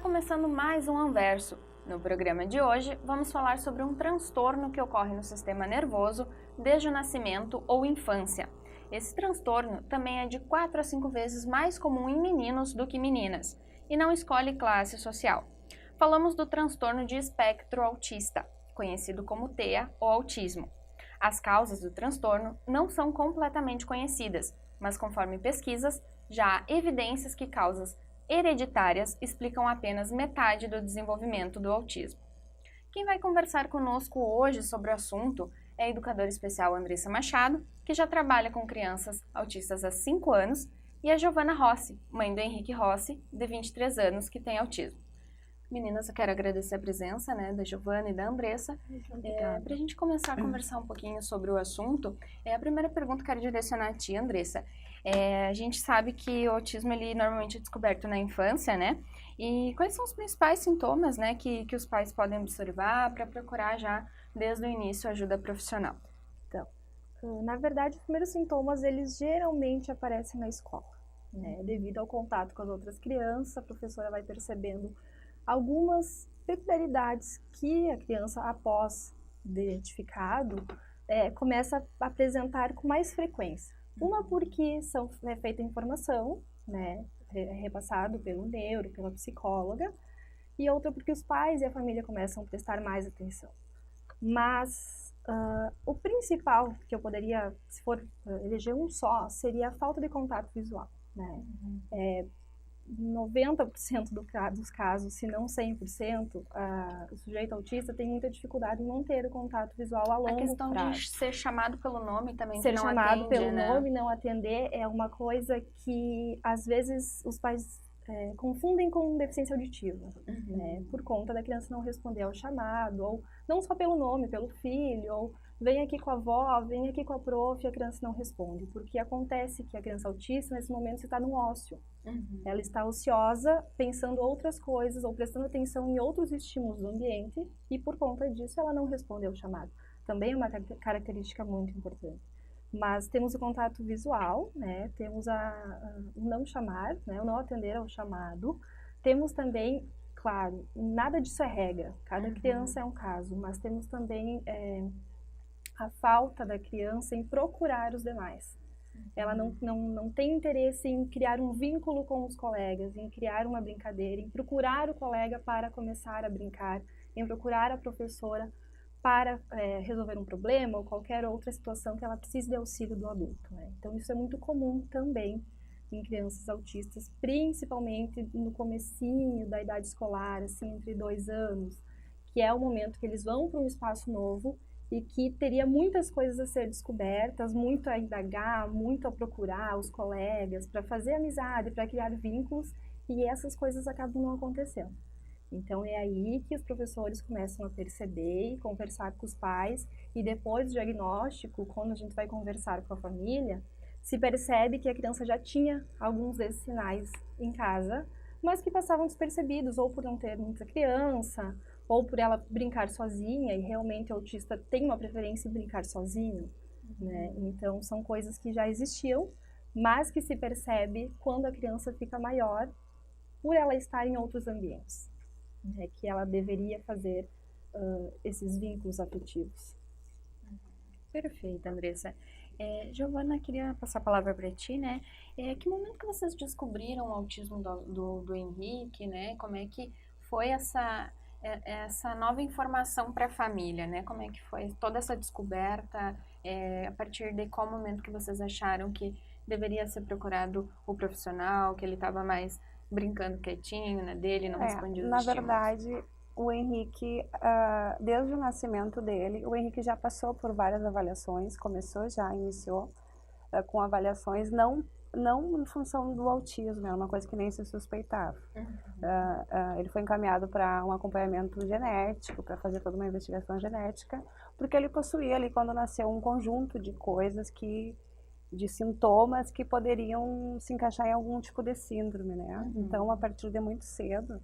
começando mais um Anverso. No programa de hoje, vamos falar sobre um transtorno que ocorre no sistema nervoso desde o nascimento ou infância. Esse transtorno também é de 4 a 5 vezes mais comum em meninos do que meninas e não escolhe classe social. Falamos do transtorno de espectro autista, conhecido como TEA ou autismo. As causas do transtorno não são completamente conhecidas, mas conforme pesquisas, já há evidências que causas hereditárias explicam apenas metade do desenvolvimento do autismo. Quem vai conversar conosco hoje sobre o assunto é a educadora especial Andressa Machado, que já trabalha com crianças autistas há 5 anos, e a Giovana Rossi, mãe do Henrique Rossi, de 23 anos, que tem autismo. Meninas, eu quero agradecer a presença da Giovana e da Andressa. Para a gente começar a conversar um pouquinho sobre o assunto, a primeira pergunta que eu quero direcionar a ti, Andressa. A gente sabe que o autismo ele normalmente é descoberto na infância, né? E quais são os principais sintomas, que os pais podem observar para procurar já desde o início ajuda profissional? Então, na verdade, os primeiros sintomas eles geralmente aparecem na escola, né? Devido ao contato com as outras crianças, a professora vai percebendo algumas peculiaridades que a criança, após identificado, começa a apresentar com mais frequência. Uma porque é feita informação, né, repassado pelo neuro, pela psicóloga, e outra porque os pais e a família começam a prestar mais atenção. Mas o principal que eu poderia, se for eleger um só, seria a falta de contato visual, né? 90% dos casos, se não 100%, o sujeito autista tem muita dificuldade em não ter o contato visual a longo prazo. A questão de ser chamado pelo nome também, ser que não chamado atende, pelo nome, não atender, é uma coisa que, às vezes, os pais confundem com deficiência auditiva, né? Por conta da criança não responder ao chamado, ou não só pelo nome, pelo filho, ou vem aqui com a avó, vem aqui com a prof, e a criança não responde, porque acontece que a criança autista, nesse momento, está num ócio. Ela está ociosa, pensando outras coisas, ou prestando atenção em outros estímulos do ambiente, e por conta disso ela não responde ao chamado. Também é uma característica muito importante. Mas temos o contato visual, né? Temos o não chamar, né? O não atender ao chamado. Temos também, claro, nada disso é regra, cada criança é um caso, mas temos também a falta da criança em procurar os demais. Ela não tem interesse em criar um vínculo com os colegas, em criar uma brincadeira, em procurar o colega para começar a brincar, em procurar a professora para resolver um problema ou qualquer outra situação que ela precise de auxílio do adulto, né? Então isso é muito comum também em crianças autistas, principalmente no comecinho da idade escolar, assim, entre 2 anos, que é o momento que eles vão para um espaço novo e que teria muitas coisas a ser descobertas, muito a indagar, muito a procurar os colegas, para fazer amizade, para criar vínculos, e essas coisas acabam não acontecendo. Então é aí que os professores começam a perceber e conversar com os pais, e depois do diagnóstico, quando a gente vai conversar com a família, se percebe que a criança já tinha alguns desses sinais em casa, mas que passavam despercebidos, ou por não ter muita criança, ou por ela brincar sozinha, e realmente o autista tem uma preferência em brincar sozinho, né? Então são coisas que já existiam, mas que se percebe quando a criança fica maior, por ela estar em outros ambientes, né? Que ela deveria fazer esses vínculos afetivos. Perfeito, Andressa. Giovana, queria passar a palavra para ti, né? Que momento que vocês descobriram o autismo do Henrique, né? Como é que foi essa nova informação para a família, né? Como é que foi toda essa descoberta? A partir de qual momento que vocês acharam que deveria ser procurado o profissional, que ele estava mais brincando quietinho, né, dele, não respondia os Na estímulos? verdade, o Henrique, desde o nascimento dele, o Henrique já passou por várias avaliações, iniciou com avaliações não em função do autismo, era uma coisa que nem se suspeitava. Ele foi encaminhado para um acompanhamento genético, para fazer toda uma investigação genética, porque ele possuía ali, quando nasceu, um conjunto de coisas de sintomas que poderiam se encaixar em algum tipo de síndrome, né? Então, a partir de muito cedo,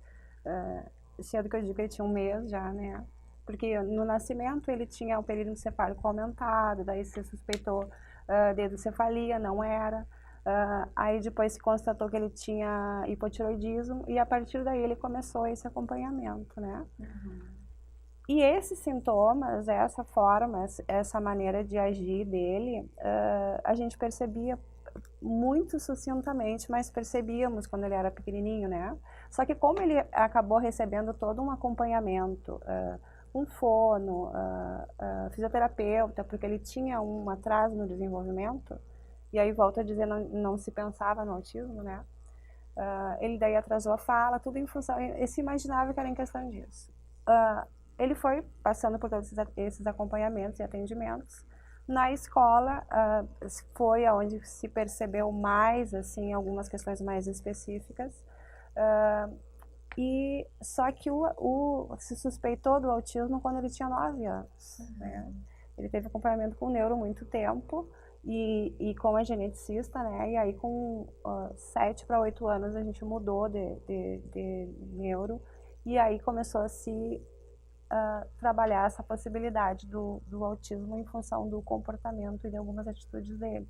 cedo que eu digo que ele tinha 1 mês já, né? Porque no nascimento ele tinha o período encefálico aumentado, daí se suspeitou de hidrocefalia, não era. Aí depois se constatou que ele tinha hipotiroidismo e a partir daí ele começou esse acompanhamento, né? E esses sintomas, essa forma, essa maneira de agir dele, a gente percebia muito sucintamente, mas percebíamos quando ele era pequenininho, né? Só que como ele acabou recebendo todo um acompanhamento, um fono, fisioterapeuta, porque ele tinha um atraso no desenvolvimento, e aí volto a dizer, não se pensava no autismo, né? Ele daí atrasou a fala, tudo em função, e se imaginava que era em questão disso. Ele foi passando por todos esses acompanhamentos e atendimentos. Na escola, foi onde se percebeu mais, assim, algumas questões mais específicas. E só que se suspeitou do autismo quando ele tinha 9 anos. Né? Ele teve acompanhamento com o neuro muito tempo e como é geneticista, né? E aí com 7 para 8 anos a gente mudou de neuro e aí começou a se trabalhar essa possibilidade do autismo em função do comportamento e de algumas atitudes dele.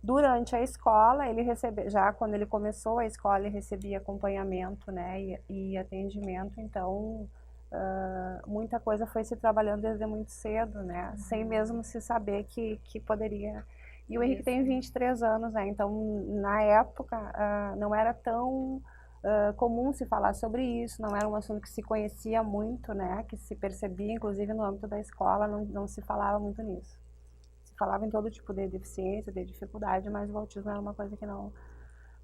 Durante a escola, ele recebeu, já quando ele começou a escola, ele recebia acompanhamento, né, e atendimento, então muita coisa foi se trabalhando desde muito cedo, né, sem mesmo se saber que poderia. E o Henrique tem 23 anos, né, então na época não era tão comum se falar sobre isso, não era um assunto que se conhecia muito, né, que se percebia, inclusive no âmbito da escola, não se falava muito nisso. Se falava em todo tipo de deficiência, de dificuldade, mas o autismo era uma coisa que não...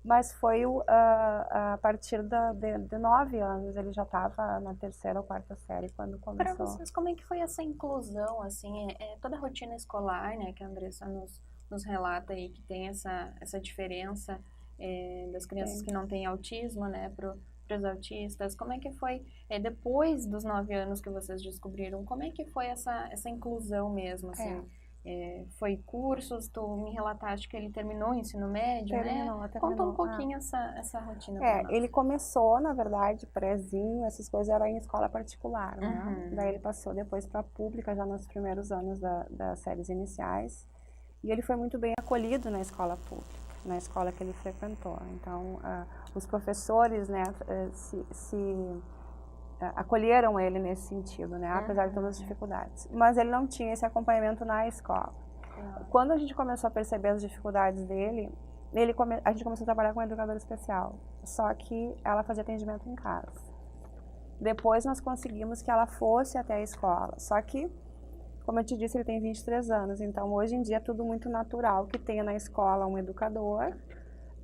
Mas foi a partir de 9 anos, ele já estava na 3ª ou 4ª série quando começou. Para vocês, como é que foi essa inclusão, assim, toda a rotina escolar, né, que a Andressa nos relata aí, que tem essa diferença das crianças que não têm autismo, né, para os autistas, como é que foi, depois dos 9 anos que vocês descobriram, como é que foi essa inclusão mesmo, assim? Foi cursos, tu me relataste que ele terminou o ensino médio, terminou. Conta um pouquinho essa rotina. Ele começou, na verdade, prézinho, essas coisas eram em escola particular, né? Daí ele passou depois para a pública, já nos primeiros anos das séries iniciais, e ele foi muito bem acolhido na escola pública, na escola que ele frequentou. Então, os professores, né, acolheram ele nesse sentido, né, apesar de todas as dificuldades. Mas ele não tinha esse acompanhamento na escola. Quando a gente começou a perceber as dificuldades dele, a gente começou a trabalhar com uma educadora especial, só que ela fazia atendimento em casa. Depois nós conseguimos que ela fosse até a escola, só que, como eu te disse, ele tem 23 anos, então hoje em dia é tudo muito natural que tenha na escola um educador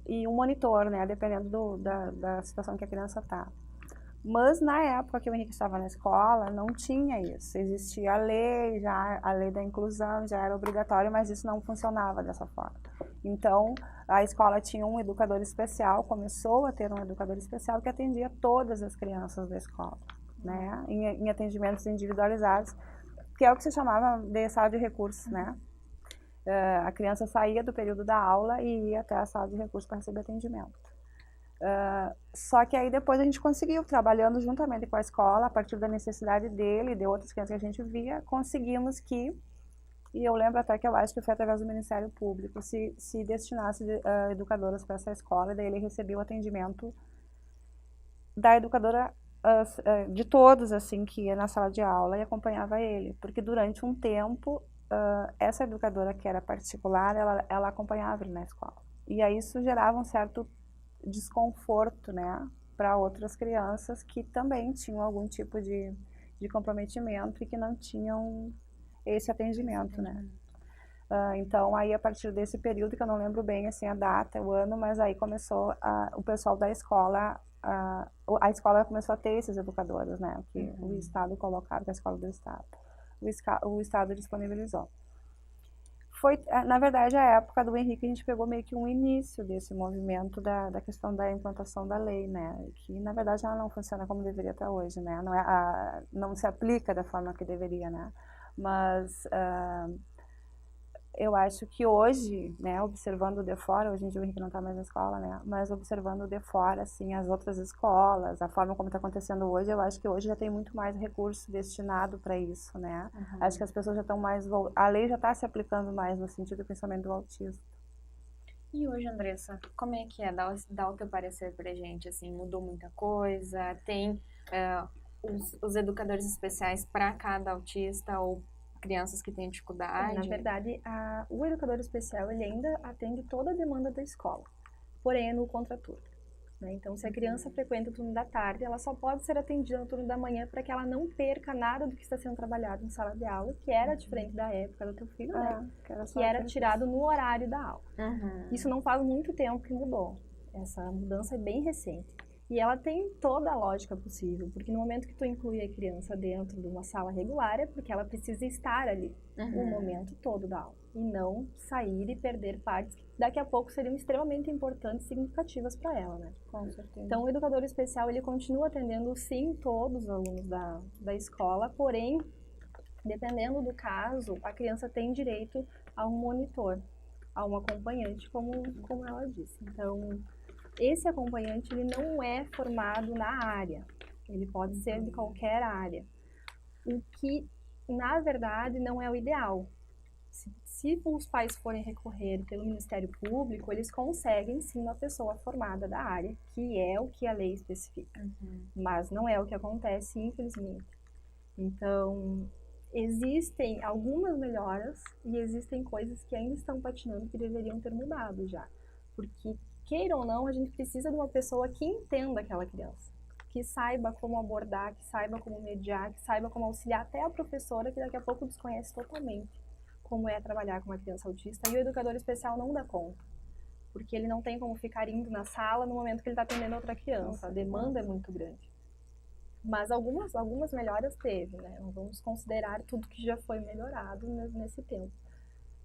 e um monitor, né, dependendo da situação que a criança está. Mas na época que o Henrique estava na escola, não tinha isso. Existia a lei, já a lei da inclusão, já era obrigatório, mas isso não funcionava dessa forma. Então, a escola tinha um educador especial, começou a ter um educador especial que atendia todas as crianças da escola, né, em atendimentos individualizados, que é o que se chamava de sala de recursos, né. A criança saía do período da aula e ia até a sala de recursos para receber atendimento. Só que aí depois a gente conseguiu, trabalhando juntamente com a escola, a partir da necessidade dele e de outras crianças que a gente via, conseguimos que, e eu lembro até que eu acho que foi através do Ministério Público, se destinasse educadoras para essa escola, e daí ele recebia o atendimento da educadora, de todos, assim, que ia na sala de aula e acompanhava ele, porque durante um tempo, essa educadora que era particular, ela acompanhava ele na escola. E aí isso gerava um certo desconforto, né, para outras crianças que também tinham algum tipo de comprometimento e que não tinham esse atendimento, né. Então, aí a partir desse período, que eu não lembro bem assim a data, o ano, mas aí começou o pessoal da escola, a escola começou a ter esses educadores, né, que o Estado colocava, que é a escola do Estado, o Estado disponibilizou. Foi, na verdade, a época do Henrique, a gente pegou meio que um início desse movimento da questão da implantação da lei, né, que na verdade ela não funciona como deveria até hoje, né, não se aplica da forma que deveria, né, mas eu acho que hoje, né, observando de fora, hoje em dia o Henrique não está mais na escola, né, mas observando de fora, assim, as outras escolas, a forma como está acontecendo hoje, eu acho que hoje já tem muito mais recurso destinado para isso, né. Acho que as pessoas já estão mais, a lei já está se aplicando mais no sentido principalmente do autismo. E hoje, Andressa, como é que é? Dá o teu parecer pra gente, assim, mudou muita coisa? Tem os educadores especiais para cada autista ou crianças que têm Na dificuldade? verdade, o educador especial ele ainda atende toda a demanda da escola, porém é no contraturno. Né? Então, se a criança frequenta o turno da tarde, ela só pode ser atendida no turno da manhã para que ela não perca nada do que está sendo trabalhado em sala de aula, que era diferente da época do teu filho, né? Que era tirado no horário da aula. Isso não faz muito tempo que mudou. Essa mudança é bem recente. E ela tem toda a lógica possível, porque no momento que tu inclui a criança dentro de uma sala regular, é porque ela precisa estar ali o momento todo da aula, e não sair e perder partes que daqui a pouco seriam extremamente importantes e significativas para ela, né? Com certeza. Então, o educador especial, ele continua atendendo, sim, todos os alunos da escola, porém, dependendo do caso, a criança tem direito a um monitor, a um acompanhante, como ela disse. Então, esse acompanhante, ele não é formado na área, ele pode ser de qualquer área, o que, na verdade, não é o ideal. Se os pais forem recorrer pelo Ministério Público, eles conseguem, sim, uma pessoa formada da área, que é o que a lei especifica, mas não é o que acontece, infelizmente. Então, existem algumas melhoras e existem coisas que ainda estão patinando que deveriam ter mudado já, porque queira ou não, a gente precisa de uma pessoa que entenda aquela criança, que saiba como abordar, que saiba como mediar, que saiba como auxiliar até a professora, que daqui a pouco desconhece totalmente como é trabalhar com uma criança autista, e o educador especial não dá conta, porque ele não tem como ficar indo na sala no momento que ele está atendendo outra criança, a demanda é muito grande. Mas algumas melhoras teve, né? Não vamos considerar tudo que já foi melhorado nesse tempo.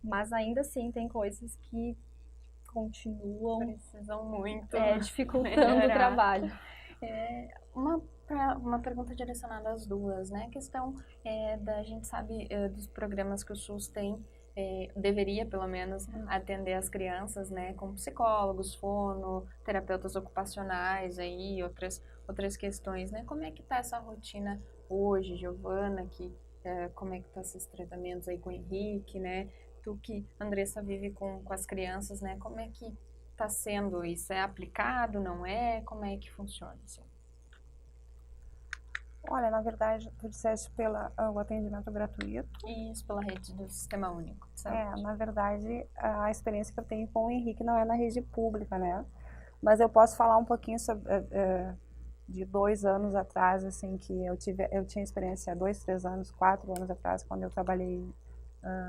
Mas ainda assim tem coisas que continuam Precisam muito dificultando o trabalho. Uma pergunta direcionada às duas, né? A questão da gente sabe dos programas que o SUS tem, deveria pelo menos atender as crianças, né? Com psicólogos, fono, terapeutas ocupacionais aí, outras questões, né? Como é que tá essa rotina hoje, Giovana, como é que tá esses tratamentos aí com o Henrique, né? Tu que, Andressa, vive com as crianças, né? Como é que tá sendo isso? É aplicado, não é? Como é que funciona, assim? Olha, na verdade, tu disseste o atendimento gratuito. Isso, pela rede do Sistema Único de Saúde. Na verdade, a experiência que eu tenho com o Henrique não é na rede pública, né? Mas eu posso falar um pouquinho sobre, de 2 anos atrás, assim, que eu tinha experiência 2, 3 anos, 4 anos atrás, quando eu trabalhei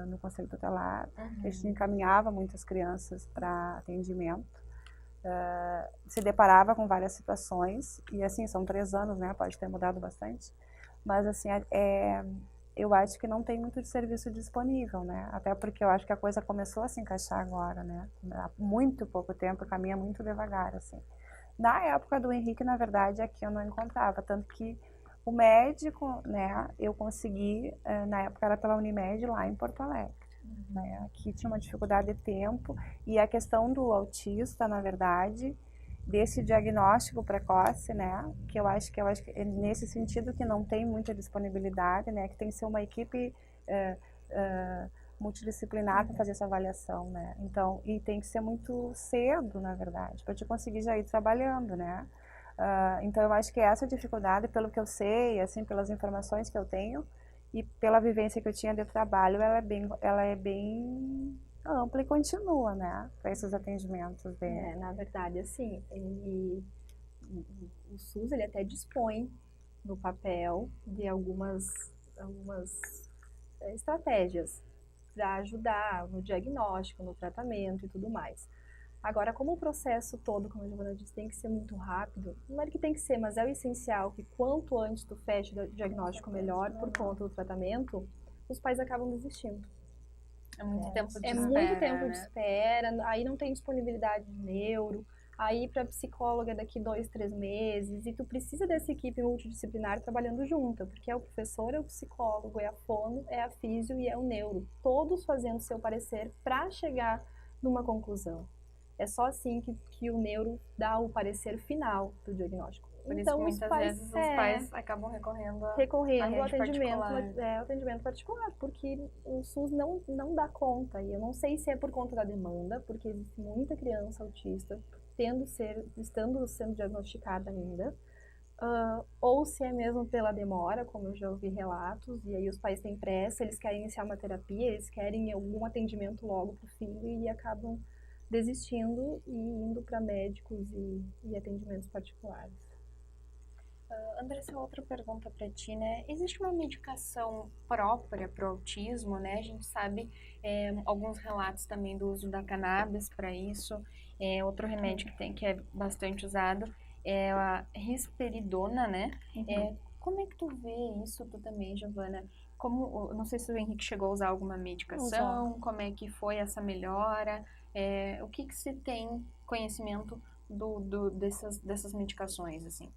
no Conselho Tutelar. A gente encaminhava muitas crianças para atendimento. Se deparava com várias situações, e assim, são 3 anos, né? Pode ter mudado bastante. Mas, assim, eu acho que não tem muito de serviço disponível, né? Até porque eu acho que a coisa começou a se encaixar agora, né? Há muito pouco tempo, caminha muito devagar, assim. Na época do Henrique, na verdade, aqui eu não encontrava, tanto que o médico, né, eu consegui, na época era pela Unimed, lá em Porto Alegre, né? Aqui tinha uma dificuldade de tempo, e a questão do autista, na verdade, desse diagnóstico precoce, né, que eu acho que é nesse sentido que não tem muita disponibilidade, né, que tem que ser uma equipe multidisciplinar para fazer essa avaliação, né, então, e tem que ser muito cedo, na verdade, para te conseguir já ir trabalhando, né, então eu acho que essa dificuldade, pelo que eu sei, assim, pelas informações que eu tenho e pela vivência que eu tinha de trabalho, ela é bem ampla e continua, né, para esses atendimentos dele. Na verdade, assim, o SUS, ele até dispõe no papel de algumas estratégias para ajudar no diagnóstico, no tratamento e tudo mais. Agora, como o processo todo, como a Giovana disse, tem que ser muito rápido, não é que tem que ser, mas é o essencial que quanto antes tu feche o diagnóstico melhor por conta do tratamento, os pais acabam desistindo. É muito tempo de espera, muito tempo né? de espera, aí não tem disponibilidade de neuro, aí para psicóloga é daqui 2, 3 meses, e tu precisa dessa equipe multidisciplinar trabalhando junta, porque é o professor, é o psicólogo, é a fono, é a físio e é o neuro, todos fazendo seu parecer para chegar numa conclusão. É só assim que o neuro dá o parecer final do diagnóstico. Por isso Então, que os muitas pais, vezes os pais acabam recorrendo à recorrendo ao rede particular. atendimento particular, porque o SUS não dá conta. E eu não sei se é por conta da demanda, porque existe muita criança autista estando sendo diagnosticada ainda, ou se é mesmo pela demora, como eu já ouvi relatos, e aí os pais têm pressa, eles querem iniciar uma terapia, eles querem algum atendimento logo para o filho e acabam desistindo e indo para médicos e atendimentos particulares. Andressa, outra pergunta para ti, né? Existe uma medicação própria para o autismo, né? A gente sabe alguns relatos também do uso da cannabis para isso. Outro remédio que é bastante usado é a risperidona, né? Como é que tu vê isso, tu também, Giovana? Não sei se o Henrique chegou a usar alguma medicação, como é que foi essa melhora? O que se tem conhecimento dessas medicações, assim?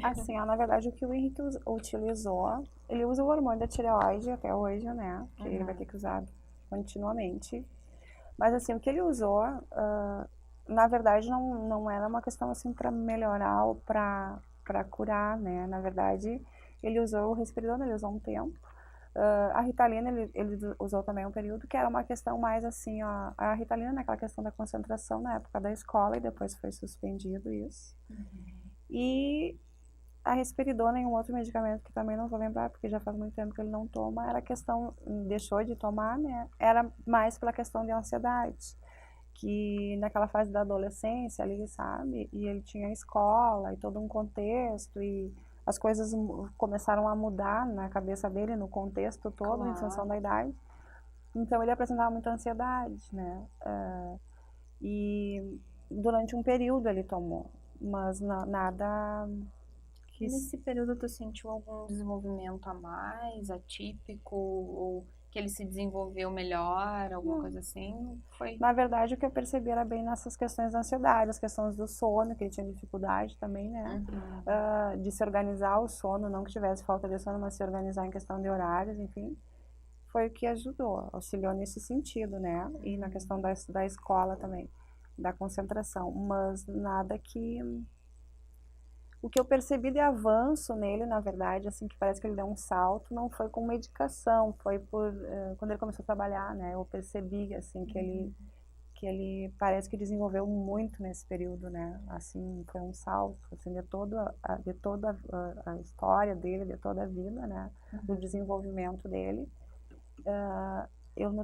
Assim, na verdade, o que o Henrique utilizou, ele usa o hormônio da tireoide até hoje, né? Que ele vai ter que usar continuamente. Mas, assim, o que ele usou, na verdade, não era uma questão, assim, para melhorar ou para curar, né? Na verdade, ele usou o risperidona, ele usou um tempo. A Ritalina, ele usou também um período, que era uma questão mais, assim, ó, a Ritalina naquela questão da concentração na época da escola e depois foi suspendido isso. E a risperidona e um outro medicamento que também não vou lembrar, porque já faz muito tempo que ele não toma, era questão, deixou de tomar, né? Era mais pela questão de ansiedade, que naquela fase da adolescência ali, sabe? E ele tinha a escola e todo um contexto e as coisas começaram a mudar na cabeça dele, no contexto todo, em função da idade. Então ele apresentava muita ansiedade, né? E durante um período ele tomou, mas nada que... Nesse período tu sentiu algum desenvolvimento a mais, atípico, ou que ele se desenvolveu melhor, alguma coisa assim? Na verdade, o que eu percebi era bem nessas questões da ansiedade, as questões do sono, que ele tinha dificuldade também, né? De se organizar o sono, não que tivesse falta de sono, mas se organizar em questão de horários, enfim. Foi o que ajudou, auxiliou nesse sentido, né? E na questão da escola também, da concentração, mas nada que... O que eu percebi de avanço nele, na verdade, assim, que parece que ele deu um salto, não foi com medicação, foi por... quando ele começou a trabalhar, né? Eu percebi, assim, que ele parece que desenvolveu muito nesse período, né? Assim, foi um salto, assim, de toda a história dele, de toda a vida, né? Do desenvolvimento dele.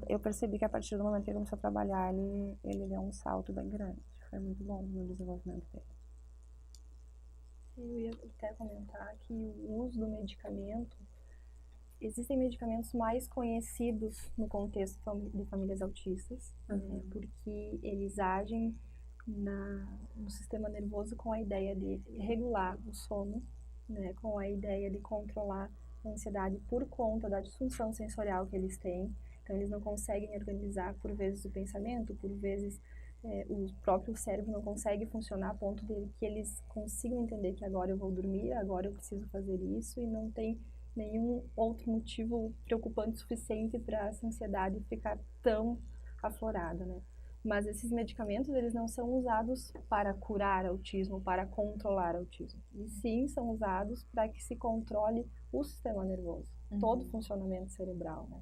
Eu percebi que a partir do momento que ele começou a trabalhar, ele deu um salto bem grande. Foi muito bom no desenvolvimento dele. Eu ia até comentar que o uso do medicamento, existem medicamentos mais conhecidos no contexto de famílias autistas, porque eles agem no sistema nervoso com a ideia de regular o sono, né, com a ideia de controlar a ansiedade por conta da disfunção sensorial que eles têm. Então, eles não conseguem organizar, por vezes, o pensamento, por vezes o próprio cérebro não consegue funcionar a ponto de que eles consigam entender que agora eu vou dormir, agora eu preciso fazer isso, e não tem nenhum outro motivo preocupante o suficiente para essa ansiedade ficar tão aflorada, né? Mas esses medicamentos, eles não são usados para curar autismo, para controlar autismo. E sim, são usados para que se controle o sistema nervoso, todo o funcionamento cerebral, né?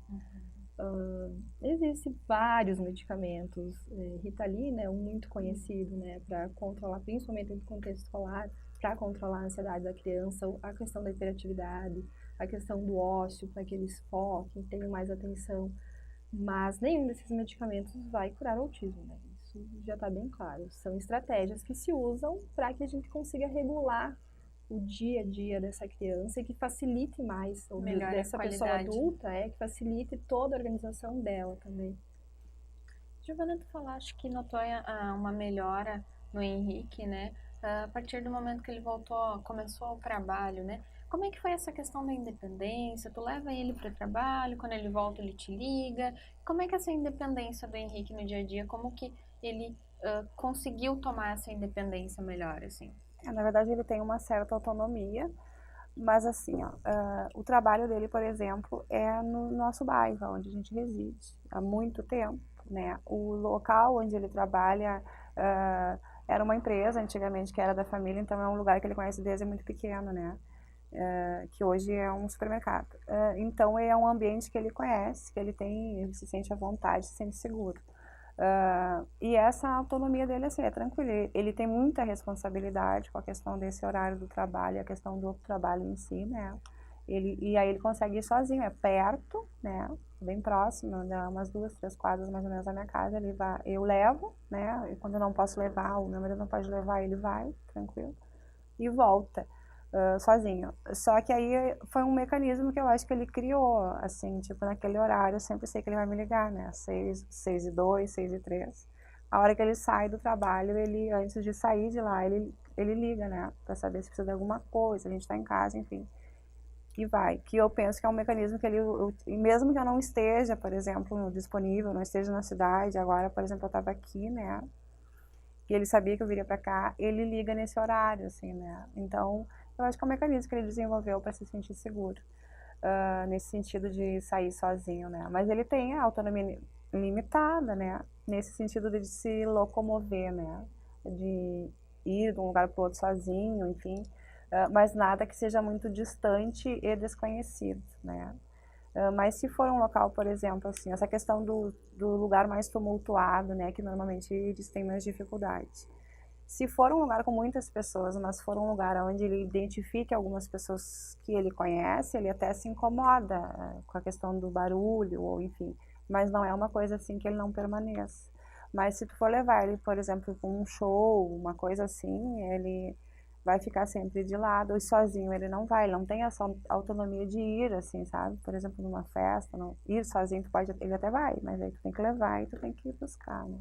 Existem vários medicamentos, Ritalina é um muito conhecido, né, para controlar, principalmente no contexto escolar, para controlar a ansiedade da criança, a questão da hiperatividade, a questão do ócio, para que eles foquem, tenham mais atenção, mas nenhum desses medicamentos vai curar o autismo, né? Isso já está bem claro. São estratégias que se usam para que a gente consiga regular o dia a dia dessa criança e que facilite mais, ou dessa pessoa adulta, que facilite toda a organização dela também. Giovana, tu falaste que notou uma melhora no Henrique, né? A partir do momento que ele começou o trabalho, né? Como é que foi essa questão da independência? Tu leva ele para o trabalho, quando ele volta ele te liga. Como é que é essa independência do Henrique no dia a dia? Como que ele conseguiu tomar essa independência melhor, assim? Na verdade, ele tem uma certa autonomia, mas assim, ó, o trabalho dele, por exemplo, é no nosso bairro, onde a gente reside há muito tempo, né? O local onde ele trabalha era uma empresa antigamente que era da família, então é um lugar que ele conhece desde muito pequeno, né? Que hoje é um supermercado. Então é um ambiente que ele conhece, que ele se sente à vontade, se sente seguro. E essa autonomia dele assim, é tranquila. Ele tem muita responsabilidade com a questão desse horário do trabalho, a questão do trabalho em si, né? E aí ele consegue ir sozinho, é perto, né? Bem próximo, dá umas 2, 3 quadras mais ou menos da minha casa. Eu levo, né? E quando eu não posso levar, o meu marido não pode levar, ele vai, tranquilo, e volta. Sozinho. Só que aí foi um mecanismo que eu acho que ele criou, assim, tipo, naquele horário, eu sempre sei que ele vai me ligar, né? 6:02, 6:03. A hora que ele sai do trabalho, antes de sair de lá, ele liga, né? Pra saber se precisa de alguma coisa, a gente tá em casa, enfim. E vai. Que eu penso que é um mecanismo que mesmo que eu não esteja, por exemplo, disponível, não esteja na cidade, agora, por exemplo, eu tava aqui, né? E ele sabia que eu viria pra cá, ele liga nesse horário, assim, né? Então, eu acho que é um mecanismo que ele desenvolveu para se sentir seguro, nesse sentido de sair sozinho, né? Mas ele tem a autonomia limitada, né? Nesse sentido de se locomover, né? De ir de um lugar para o outro sozinho, enfim. Mas nada que seja muito distante e desconhecido, né? Mas se for um local, por exemplo, assim, essa questão do lugar mais tumultuado, né? Que normalmente eles têm mais dificuldade. Se for um lugar com muitas pessoas, mas for um lugar onde ele identifique algumas pessoas que ele conhece, ele até se incomoda com a questão do barulho, ou enfim, mas não é uma coisa assim que ele não permaneça. Mas se tu for levar ele, por exemplo, para um show, uma coisa assim, ele vai ficar sempre de lado, e sozinho ele não vai, ele não tem essa autonomia de ir, assim, sabe? Por exemplo, numa festa, não, ir sozinho, ele até vai, mas aí tu tem que levar e tu tem que ir buscar, né?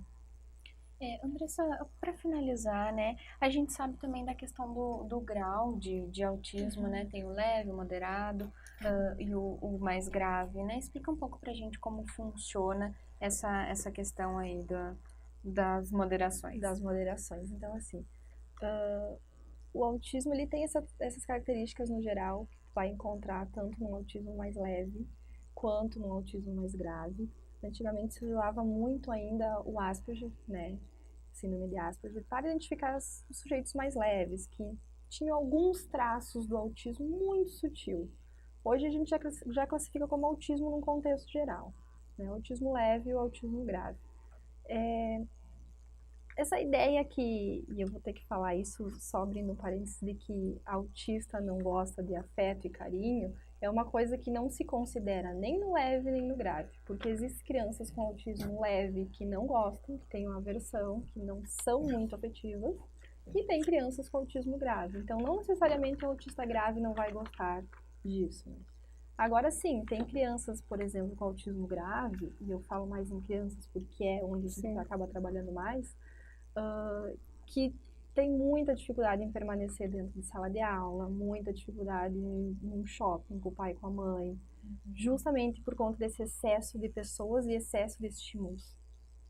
Andressa, para finalizar, né, a gente sabe também da questão do grau de autismo, né, tem o leve, o moderado, e o mais grave, né, explica um pouco pra gente como funciona essa questão aí das moderações. Das moderações. Então, assim, o autismo, ele tem essas características no geral, que tu vai encontrar tanto no autismo mais leve, quanto no autismo mais grave. Antigamente se usava muito ainda o Asperger, né, síndrome de Asperger, para identificar os sujeitos mais leves, que tinham alguns traços do autismo muito sutil. Hoje a gente já classifica como autismo num contexto geral, né, o autismo leve e o autismo grave. Essa ideia e eu vou ter que falar isso só abrindo parênteses, de que autista não gosta de afeto e carinho, é uma coisa que não se considera nem no leve nem no grave, porque existem crianças com autismo leve que não gostam, que têm uma aversão, que não são muito afetivas, e tem crianças com autismo grave. Então, não necessariamente o autista grave não vai gostar disso. Né? Agora sim, tem crianças, por exemplo, com autismo grave, e eu falo mais em crianças porque é onde a gente acaba trabalhando mais, que tem muita dificuldade em permanecer dentro de sala de aula, muita dificuldade em um shopping com o pai e com a mãe, justamente por conta desse excesso de pessoas e excesso de estímulos.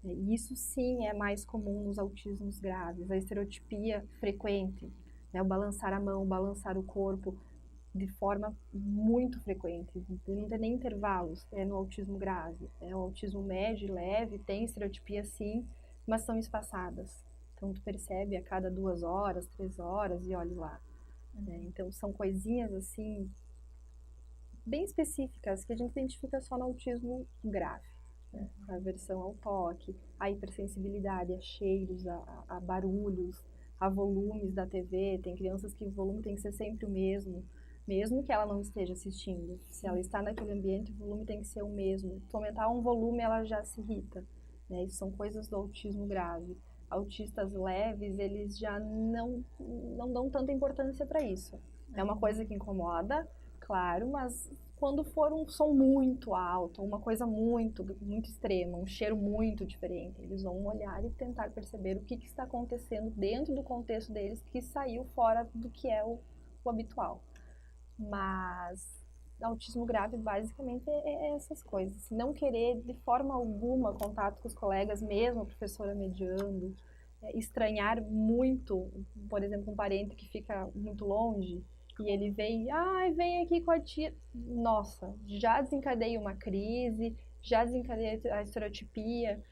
E isso sim é mais comum nos autismos graves, a estereotipia frequente, né, o balançar a mão, o balançar o corpo de forma muito frequente, não tem nem intervalos, no autismo grave. O autismo médio e leve tem estereotipia sim, mas são espaçadas. Então, tu percebe a cada 2 horas, 3 horas e olha lá. Né? Então, são coisinhas assim, bem específicas, que a gente identifica só no autismo grave. Né? A aversão ao toque, a hipersensibilidade a cheiros, a barulhos, a volumes da TV. Tem crianças que o volume tem que ser sempre o mesmo que ela não esteja assistindo. Se ela está naquele ambiente, o volume tem que ser o mesmo. Se aumentar um volume, ela já se irrita. Né? Isso são coisas do autismo grave. Autistas leves, eles já não dão tanta importância para isso. É uma coisa que incomoda, claro, mas quando for um som muito alto, uma coisa muito, muito extrema, um cheiro muito diferente, eles vão olhar e tentar perceber o que está acontecendo dentro do contexto deles, que saiu fora do que é o habitual. Mas autismo grave basicamente é essas coisas. Não querer de forma alguma contato com os colegas, mesmo a professora mediando, estranhar muito, por exemplo, um parente que fica muito longe e ele vem, vem aqui com a tia. Nossa, já desencadeia uma crise, já desencadeia a estereotipia.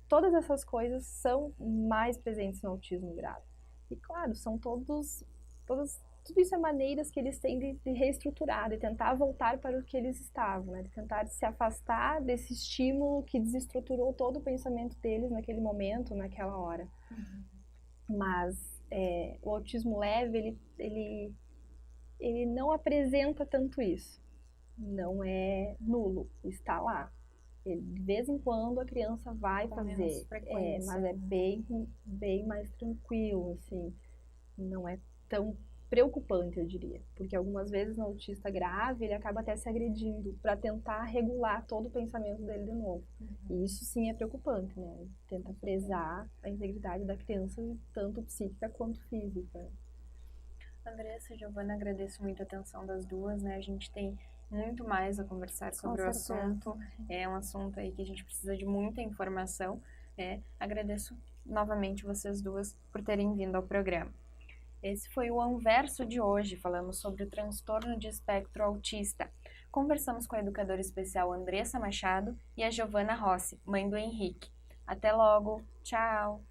todas essas coisas são mais presentes no autismo grave. E claro, são tudo isso é maneiras que eles têm de reestruturar, de tentar voltar para o que eles estavam, né? De tentar se afastar desse estímulo que desestruturou todo o pensamento deles naquele momento, naquela hora. Mas o autismo leve, ele não apresenta tanto isso. Não é nulo, está lá. De vez em quando a criança vai fazer, mas é bem mais tranquilo, assim. Não é tão preocupante, eu diria. Porque algumas vezes no autista grave, ele acaba até se agredindo para tentar regular todo o pensamento dele de novo. E isso sim é preocupante, né? Tenta prezar a integridade da criança, tanto psíquica quanto física. Andressa e Giovana, agradeço muito a atenção das duas, né? A gente tem muito mais a conversar sobre o assunto. É um assunto aí que a gente precisa de muita informação. Agradeço novamente vocês duas por terem vindo ao programa. Esse foi o Anverso de hoje. Falamos sobre o transtorno de espectro autista. Conversamos com a educadora especial Andressa Machado e a Giovana Rossi, mãe do Henrique. Até logo. Tchau!